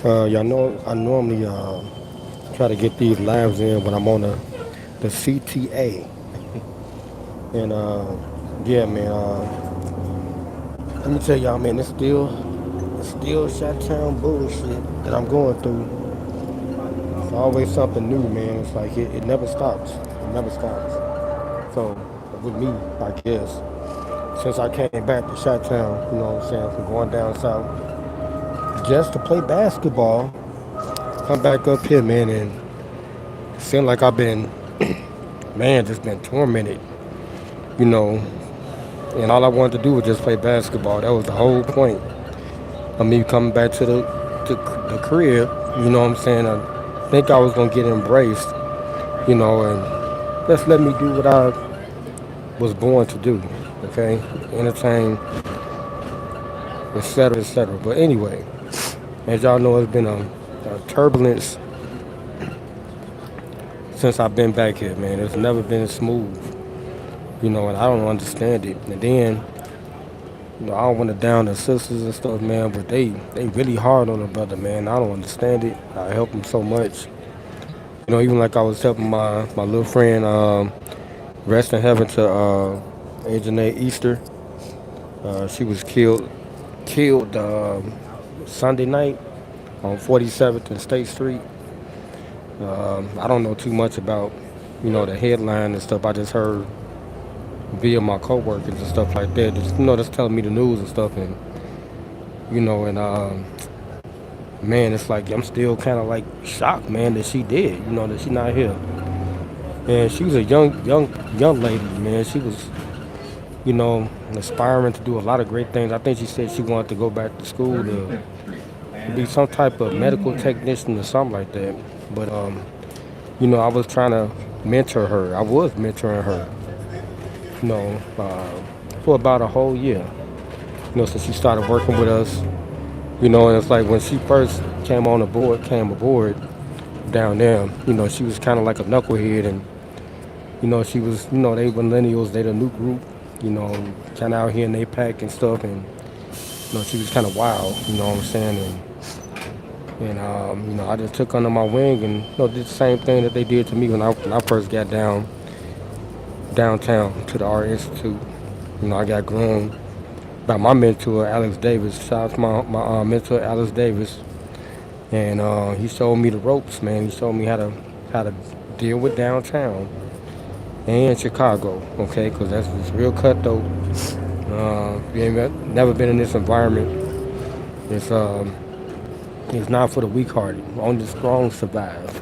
Y'all know I normally try to get these lives in when I'm on the CTA, and yeah, man. Let me tell y'all, man, it's still Shot bullshit that I'm going through. It's always something new, man. It's like it never stops. It never stops. So with me, I guess, since I came back to Shot you know what I'm saying, from going down south just to play basketball, come back up here, man, and it seemed like I've been, man, just been tormented, you know. And all I wanted to do was just play basketball. That was the whole point of me coming back to the crib. You know what I'm saying? I think I was gonna get embraced, you know, and just let me do what I was born to do. Okay, entertain, etc., etc. But anyway, as y'all know, it's been a turbulence since I've been back here, man. It's never been smooth, you know, and I don't understand it. And then, you know, I don't want to down the sisters and stuff, man, but they really hard on the brother, man. I don't understand it. I help him so much, you know. Even like I was helping my little friend, rest in heaven to Anjanae Easter. She was killed Sunday night on 47th and State Street. I don't know too much about, you know, the headline and stuff. I just heard via my coworkers and stuff like that. Just, you know, just telling me the news and stuff, and you know, and man, it's like I'm still kind of like shocked, man, that she did. You know, that she not here. And she was a young lady, man. She was, you know, aspiring to do a lot of great things. I think she said she wanted to go back to school to be some type of medical technician or something like that. But you know, I was trying to mentor her. I was mentoring her, you know, for about a whole year. You know, since she started working with us. You know, and it's like when she first came aboard down there. You know, she was kind of like a knucklehead, and you know, she was, you know, they millennials, they the new group. You know, kind of out here in they pack and stuff, and you know, she was kind of wild. You know what I'm saying? And you know, I just took under my wing and you know did the same thing that they did to me when I first got downtown to the Art Institute. You know, I got groomed by my mentor Alex Davis. Shout out to my mentor Alex Davis, and he showed me the ropes, man. He showed me how to deal with downtown and Chicago, okay? Because that's it's real cutthroat. If you ain't never been in this environment, it's um, it's not for the weak-hearted. Only the strong survive.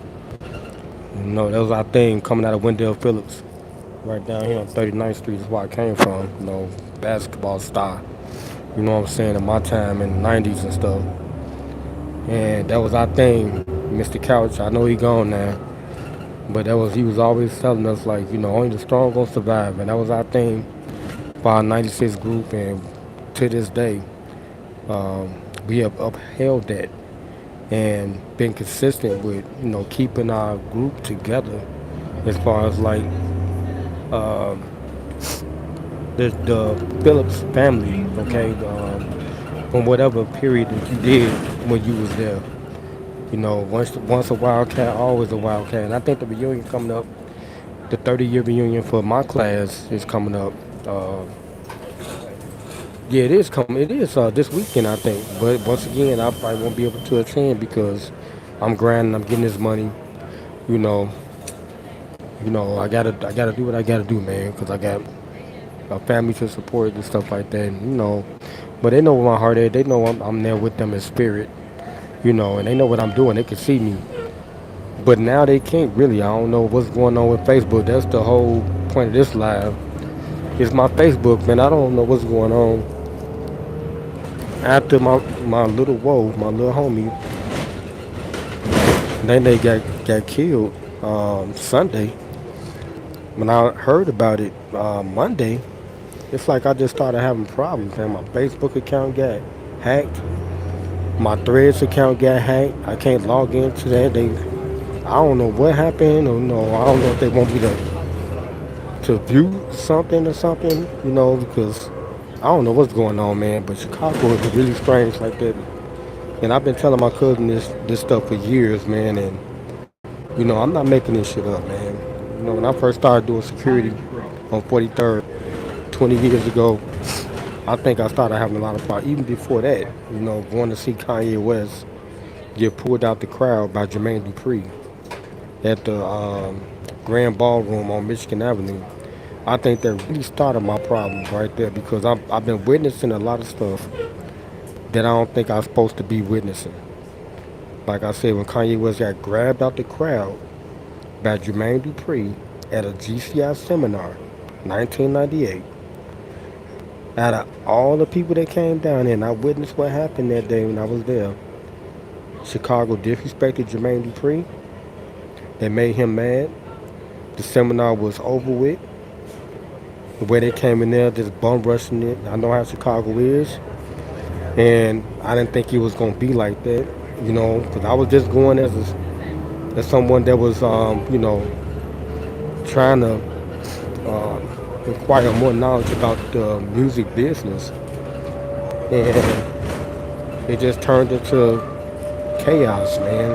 You know, that was our thing coming out of Wendell Phillips, right down here on 39th Street. Is where I came from. You know, basketball star. You know what I'm saying? In my time in the 90s and stuff. And that was our thing, Mr. Couch. I know he gone now, but he was always telling us like, you know, only the strong gonna survive, and that was our thing for our '96 group, and to this day, um, we have upheld that and been consistent with, you know, keeping our group together as far as like um, the Phillips family, okay, from whatever period that you did when you was there. You know, once a Wildcat, always a Wildcat. And I think the reunion coming up, the 30-year reunion for my class is coming up. Uh, yeah, it is coming. It is this weekend, I think. But once again, I probably won't be able to attend because I'm grinding. I'm getting this money. You know, I gotta do what I gotta do, man. Because I got a family to support and stuff like that. You know, but they know where my heart is. They know I'm there with them in spirit. You know, and they know what I'm doing. They can see me. But now they can't really. I don't know what's going on with Facebook. That's the whole point of this live. It's my Facebook, man. I don't know what's going on. After my little my little homie, then they got killed Sunday. When I heard about it Monday, it's like I just started having problems. Man, my Facebook account got hacked. My Threads account got hacked. I can't log into that. I don't know what happened, or no, I don't know if they want me to view something or something, you know, because I don't know what's going on, man. But Chicago is really strange like that. And I've been telling my cousin this stuff for years, man. And I'm not making this shit up, man. When I first started doing security on 43rd 20 years ago, I think I started having a lot of problems. Even before that, going to see Kanye West get pulled out the crowd by Jermaine Dupri at the Grand Ballroom on Michigan Avenue. I think that really started my problems right there because I've been witnessing a lot of stuff that I don't think I was supposed to be witnessing. Like I said, when Kanye West got grabbed out the crowd by Jermaine Dupri at a GCI seminar, 1998. Out of all the people that came down there, and I witnessed what happened that day when I was there, Chicago disrespected Jermaine Dupri. They made him mad. The seminar was over with. The way they came in there, just bum rushing it. I know how Chicago is. And I didn't think it was going to be like that, because I was just going as someone that was, trying to acquire more knowledge about the music business. And it just turned into chaos, man.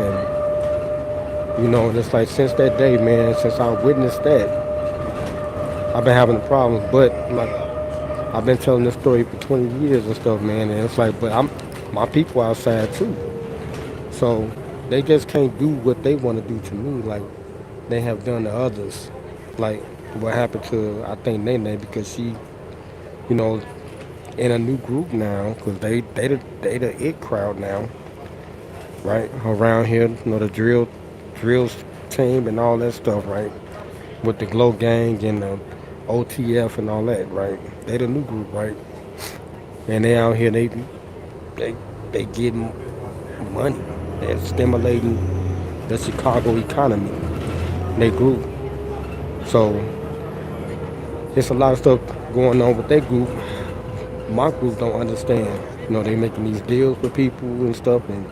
And it's like since that day, man, since I witnessed that, I've been having problems. But like I've been telling this story for 20 years and stuff, man. And it's like, but my people outside too. So they just can't do what they want to do to me, like they have done to others. Like what happened to I think Nene because she, you know, in a new group now because they the it crowd now, right around here. The drills team and all that stuff, right? With the Glow Gang and the OTF and all that, right? They the new group, right? And they out here, they they getting money. They're stimulating the Chicago economy. They group. So there's a lot of stuff going on with their group. My group don't understand. They making these deals with people and stuff, and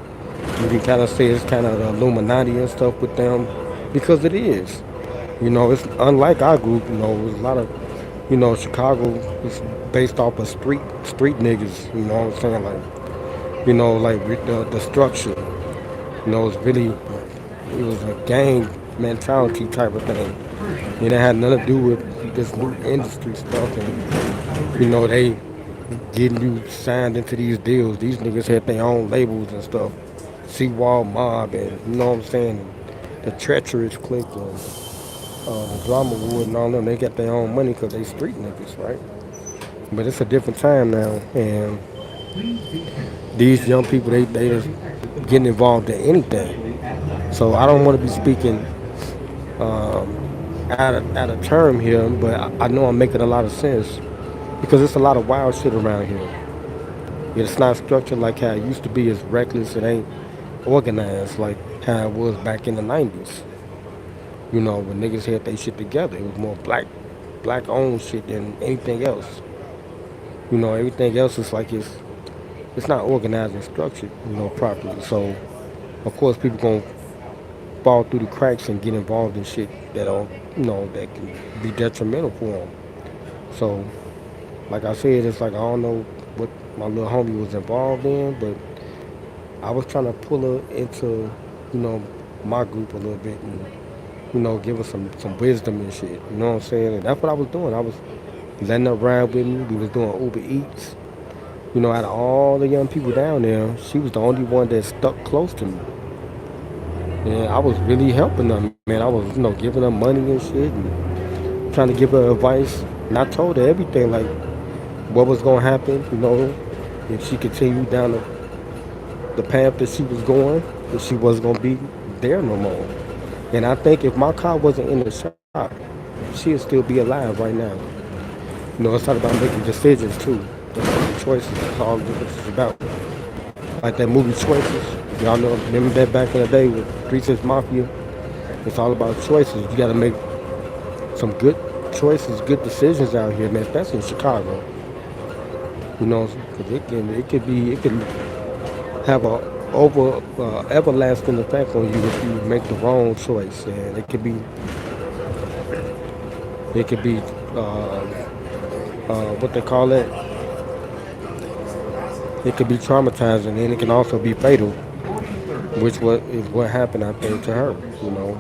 you can kind of say it's kind of the Illuminati and stuff with them because it is. It's unlike our group. There's a lot of, Chicago is based off of street niggas. You know what I'm saying? Like the structure. It's really it was a gang mentality type of thing. It had nothing to do with this new industry stuff, and they getting you signed into these deals. These niggas had their own labels and stuff. Seawall Mob and you know what I'm saying, the Treacherous Clique and the Drama Wood and all them. They got their own money because they street niggas, right? But it's a different time now, and these young people they just getting involved in anything. So I don't want to be speaking out of term here, but I know I'm making a lot of sense because it's a lot of wild shit around here. It's not structured like how it used to be. It's reckless. It ain't organized like how it was back in the 90s. When niggas had their shit together, it was more black owned shit than anything else. Everything else is like it's not organized and structured, properly. So of course people gonna fall through the cracks and get involved in shit that don't, that can be detrimental for them. So like I said, it's like I don't know what my little homie was involved in, but I was trying to pull her into, you know, my group a little bit and, give her some wisdom and shit. You know what I'm saying? And that's what I was doing. I was letting her ride with me. We was doing Uber Eats. Out of all the young people down there, she was the only one that stuck close to me. And I was really helping her, man. I was, giving her money and shit and trying to give her advice. And I told her everything, like what was gonna happen, if she continued down the path that she was going, that she wasn't gonna be there no more. And I think if my car wasn't in the shop, she'd still be alive right now. It's not about making decisions too. It's about choices. That's all this is about. Like that movie Choices. Y'all know, remember that back in the day with Three Six Mafia? It's all about choices. You gotta make some good choices, good decisions out here, man. Especially in Chicago. Because it can have a everlasting effect on you if you make the wrong choice, and it could be what they call it, it could be traumatizing, and it can also be fatal, which what happened, I think, to her. You know,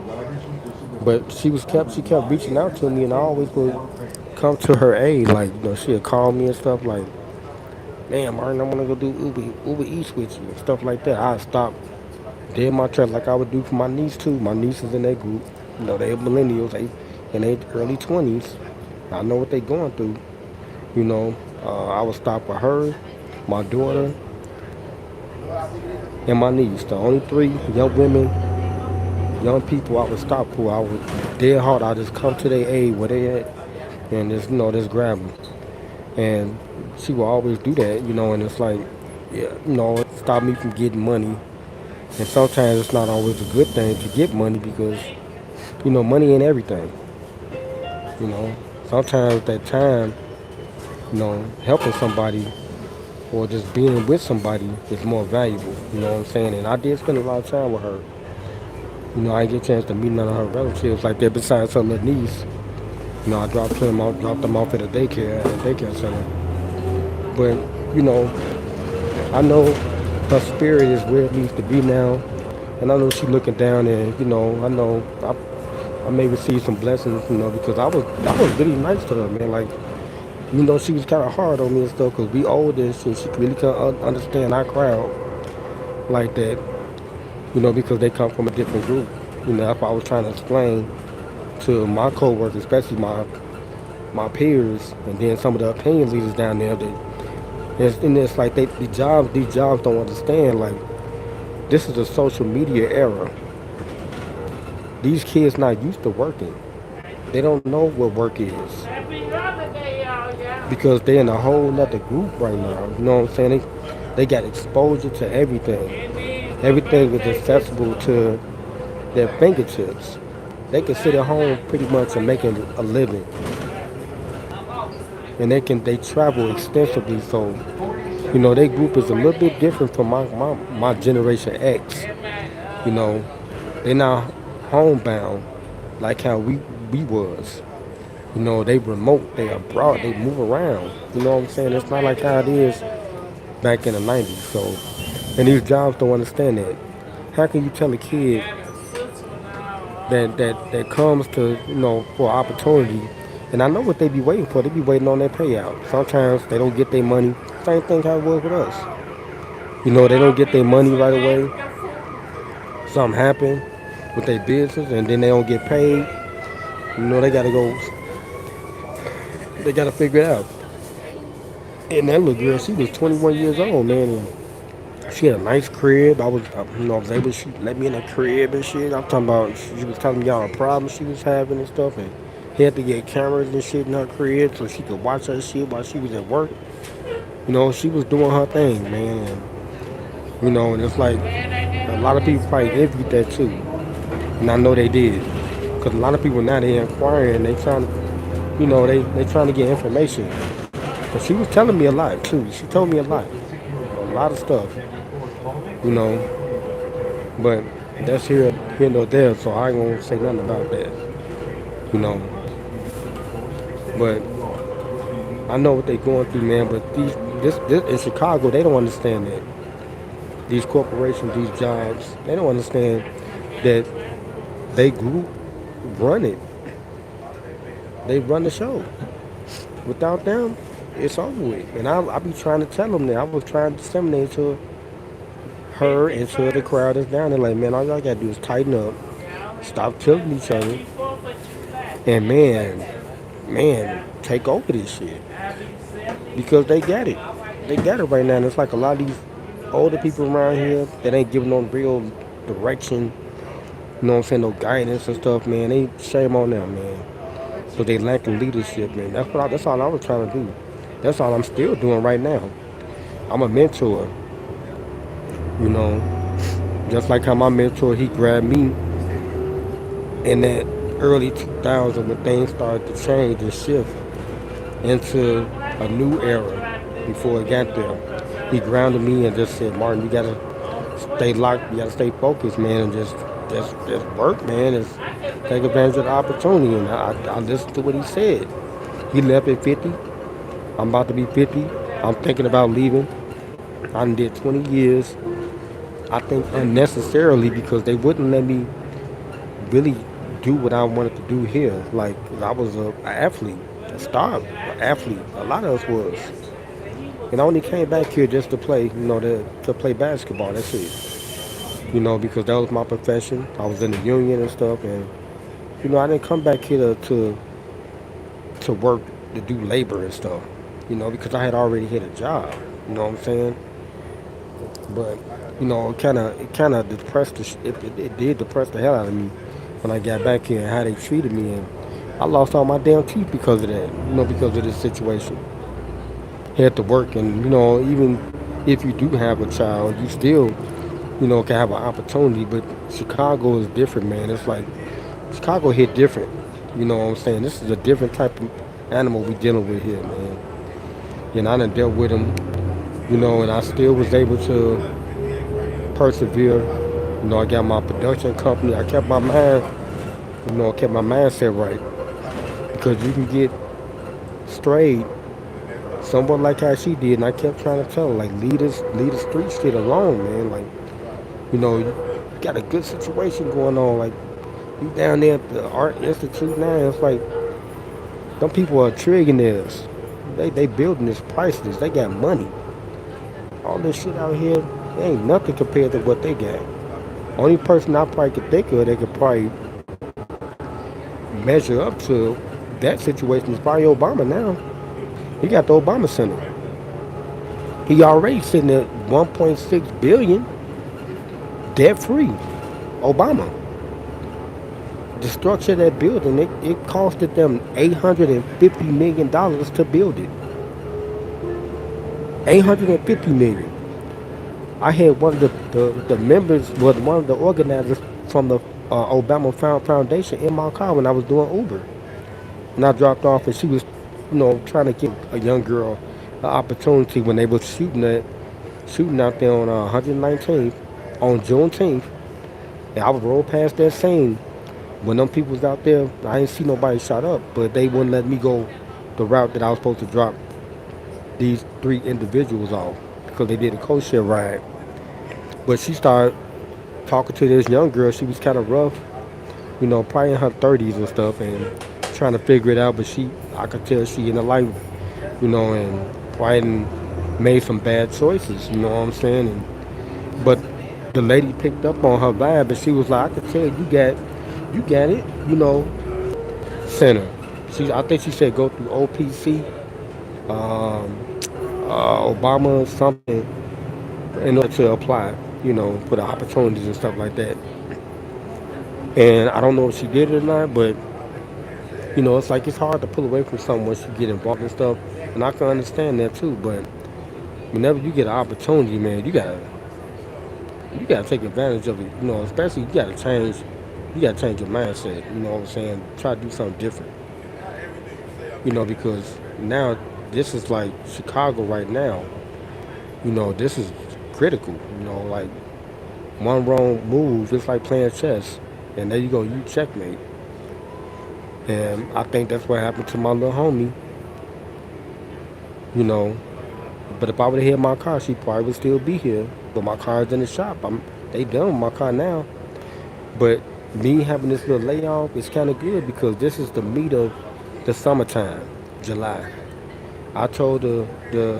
but she kept reaching out to me, and I always would come to her aid. Like, she'd call me and stuff like, "Man, Martin, I want to go do Uber Eats with you," and stuff like that. I stopped dead my tracks like I would do for my niece too. My niece is in that group. They're millennials. They in their early 20s. I know what they going through. I would stop with her, my daughter, and my niece. The only three young women, young people I would stop for. I would dead hard. I just come to their aid where they at, and just grab them. And she will always do that. And it's like, yeah, it stopped me from getting money. And sometimes it's not always a good thing to get money because money ain't everything. You know, sometimes that time, helping somebody or just being with somebody is more valuable. You know what I'm saying? And I did spend a lot of time with her. I didn't get a chance to meet none of her relatives like that besides her little niece. I dropped them off at a daycare center. But, you know, I know her spirit is where it needs to be now. And I know she's looking down and, I know I may receive some blessings, because I was really nice to her, man. Like, she was kind of hard on me and stuff because we older and shit. She really can't understand our crowd like that, because they come from a different group. That's why I was trying to explain to my coworkers, especially my peers, and then some of the opinion leaders down there that it's like these jobs don't understand. Like, this is a social media era. These kids not used to working. They don't know what work is because they're in a whole nother group right now. You know what I'm saying? They got exposure to everything. Everything is accessible to their fingertips. They can sit at home pretty much and make a living, and they travel extensively. So their group is a little bit different from my generation X. You know, they're not homebound like how we was. They remote, they abroad, they move around. You know what I'm saying? It's not like how it is back in the 90s. So, and these jobs don't understand that. How can you tell a kid that comes to, for opportunity, and I know what they be waiting for. They be waiting on their payout. Sometimes they don't get their money. Same thing how it was with us. They don't get their money right away. Something happen with their business, and then they don't get paid. They gotta go. They gotta figure it out. And that little girl, she was 21 years old, man, and she had a nice crib. I was able. She let me in the crib and shit. I'm talking about. She was telling me all the problems she was having and stuff, and he had to get cameras and shit in her crib so she could watch her shit while she was at work. She was doing her thing, man. And it's like a lot of people probably envied that too, and I know they did, because a lot of people now they inquiring, they trying to, they trying to get information. But she was telling me a lot too. She told me a lot of stuff, you know. But that's here nor there, so I ain't gonna say nothing about that, you know. But I know what they going through, man. But this in Chicago, they don't understand that. These corporations, these jobs, they don't understand that they group run it. They run the show. Without them, it's over with. And I be trying to tell them that. I was trying to disseminate to her and to the crowd that's down there. Like, man, all y'all gotta do is tighten up, stop killing each other, and man, take over this shit. Because they got it. They got it right now. And it's like a lot of these older people around here that ain't giving no real direction, you know what I'm saying, no guidance and stuff, man. They shame on them, man. So they lacking leadership, man. That's all I was trying to do. That's all I'm still doing right now. I'm a mentor, you know. Just like how my mentor, he grabbed me in that early 2000s when things started to change and shift into a new era before it got there. He grounded me and just said, Martin, you gotta stay locked, you gotta stay focused, man, and just work, man. Just take advantage of the opportunity. And I listened to what he said. He left at 50. I'm about to be 50. I'm thinking about leaving. I done did 20 years. I think unnecessarily because they wouldn't let me really do what I wanted to do here. Like I was a athlete, a star athlete. A lot of us was, and I only came back here just to play. To play basketball. That's it. Because that was my profession. I was in the union and stuff, and I didn't come back here to work to do labor and stuff. Because I had already had a job. You know what I'm saying? But it kind of depressed it did depress the hell out of me when I got back here and how they treated me, and I lost all my damn teeth because of that. Because of this situation. Had to work, and even if you do have a child, you still can have an opportunity. But Chicago is different, man. It's like Chicago hit different. You know what I'm saying? This is a different type of animal we dealing with here, man. And I done dealt with them, and I still was able to persevere. I got my production company. I kept my mind, I kept my mindset right because you can get strayed somewhat like how she did, and I kept trying to tell her like leave the street shit alone, man. Like you got a good situation going on. Like you down there at the Art Institute now. It's like some people are trillionaires. They building this priceless. They got money. All this shit out here ain't nothing compared to what they got. Only person I probably could think of that could probably measure up to that situation is probably Obama now. He got the Obama Center. He already sitting at 1.6 billion debt free. Obama. The structure of that building, it costed them $850 million to build it. 850 million. I had one of the members, was one of the organizers from the Obama Foundation in my car when I was doing Uber. And I dropped off, and she was, trying to give a young girl an opportunity when they was shooting out there on 119th on Juneteenth. And I would roll past that scene when them people was out there. I didn't see nobody shot up, but they wouldn't let me go the route that I was supposed to drop these three individuals off because they did a co-share ride. But she started talking to this young girl. She was kind of rough, probably in her 30s and stuff, and trying to figure it out. But I could tell she in her life, and probably done made some bad choices. You know what I'm saying? But the lady picked up on her vibe, and she was like, "I could tell you got it, center." I think she said go through OPC, um, Obama or something in order to apply, for the opportunities and stuff like that. And I don't know if she did it or not, but it's like it's hard to pull away from something once you get involved in stuff, and I can understand that too. But whenever you get an opportunity, man, you gotta take advantage of it. Especially you gotta change your mindset. You know what I'm saying? Try to do something different. Because now this is like Chicago right now. This is critical. Like one wrong move, it's like playing chess, and there you go, you checkmate. And I think that's what happened to my little homie. You know, but if I would have hit my car, she probably would still be here. But my car's in the shop. They done with my car now. But me having this little layoff is kind of good because this is the meat of the summertime, July. I told the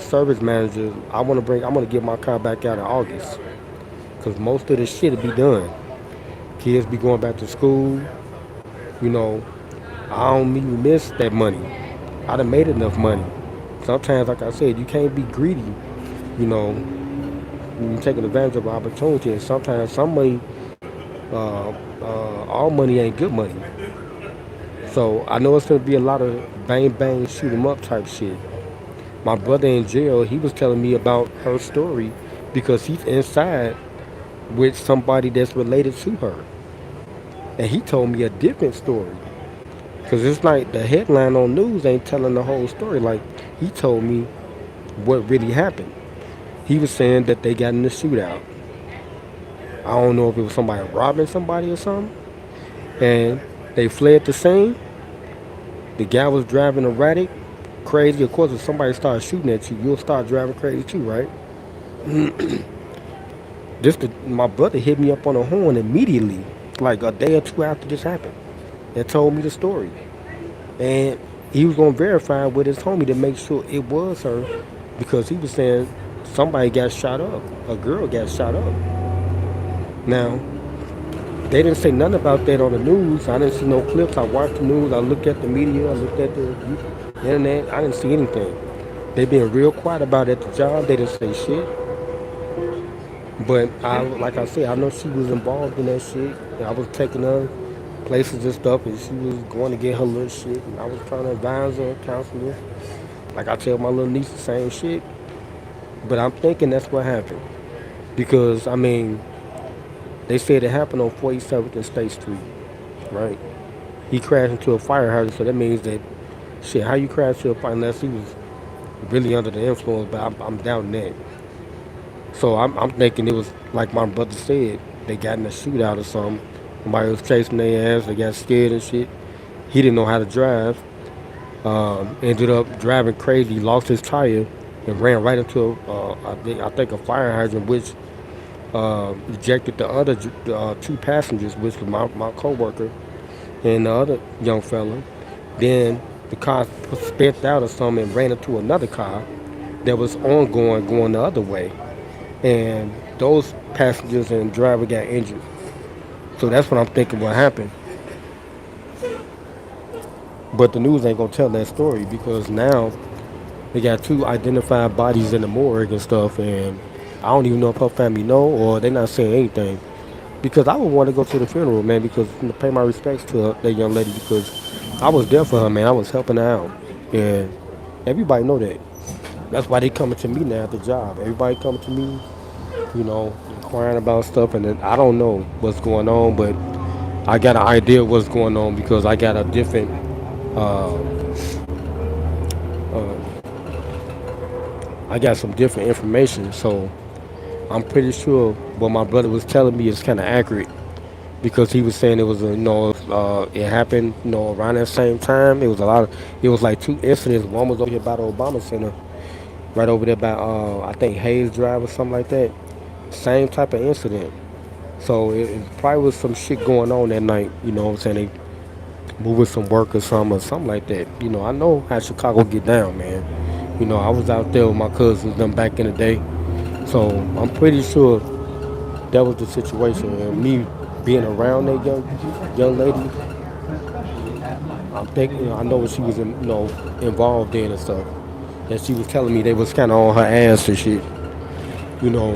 service manager I'm gonna get my car back out in August because most of the shit will be done. Kids be going back to school. You know, I don't even miss that money. I done made enough money. Sometimes, like I said, you can't be greedy. You know, when you're taking advantage of an opportunity, and sometimes all money ain't good money. So I know it's gonna be a lot of bang bang shoot 'em up type shit. My brother in jail, he was telling me about her story because he's inside with somebody that's related to her, and he told me a different story. Cause it's like the headline on news ain't telling the whole story. Like he told me what really happened. He was saying that they got in a shootout. I don't know if it was somebody robbing somebody or something, and they fled the scene. The guy was driving erratic, crazy. Of course, if somebody starts shooting at you, you'll start driving crazy too, right? My brother hit me up on the horn immediately, like a day or two after this happened, and told me the story. And he was gonna verify with his homie to make sure it was her, because he was saying somebody got shot up, a girl got shot up. Now they didn't say nothing about that on the news. I didn't see no clips. I watched the news. I looked at the media. I looked at the internet. I didn't see anything. They been real quiet about it at the job. They didn't say shit. But like I said, I know she was involved in that shit. I was taking her places and stuff, and she was going to get her little shit, and I was trying to advise her, counsel her. Like I tell my little niece the same shit. But I'm thinking that's what happened because I mean, they said it happened on 47th and State Street, right? He crashed into a fire hydrant, so that means that shit. How you crash into a fire unless he was really under the influence? But I'm doubting that. So I'm thinking it was like my brother said. They got in a shootout or something. Somebody was chasing their ass. They got scared and shit. He didn't know how to drive. Ended up driving crazy. Lost his tire and ran right into I think a fire hydrant, which ejected the other two passengers, which was my coworker and the other young fella. Then the car sped out or something and ran into another car that was ongoing going the other way. And those passengers and driver got injured. So that's what I'm thinking what happened. But the news ain't gonna tell that story because now they got two identified bodies in the morgue and stuff, and I don't even know if her family know or they not saying anything. Because I would want to go to the funeral, man, because pay my respects to that young lady because I was there for her, man. I was helping her out, and everybody know that. That's why they coming to me now at the job. Everybody coming to me, inquiring about stuff, and then I don't know what's going on, but I got an idea of what's going on because I got a different, uh, uh, I got some different information. So I'm pretty sure what my brother was telling me is kind of accurate because he was saying it was it happened around that same time. It was like two incidents. One was over here by the Obama Center, right over there by I think Hayes Drive or something like that. Same type of incident. So it probably was some shit going on that night. You know what I'm saying? They moving some work or something like that. I know how Chicago get down, man. I was out there with my cousins them back in the day. So I'm pretty sure that was the situation. And me being around that young lady, I'm thinking, I know what she was involved in and stuff. And she was telling me they was kind of on her ass and shit. You know,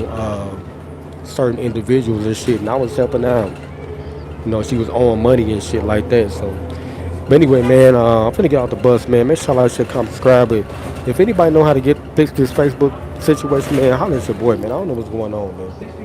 certain individuals and shit, and I was helping out. She was owing money and shit like that. So, but anyway, man, I'm finna get off the bus, man. Make sure y'all should come subscribe. But if anybody know how to fix this Facebook situation, man, holler at your boy, man. I don't know what's going on, man.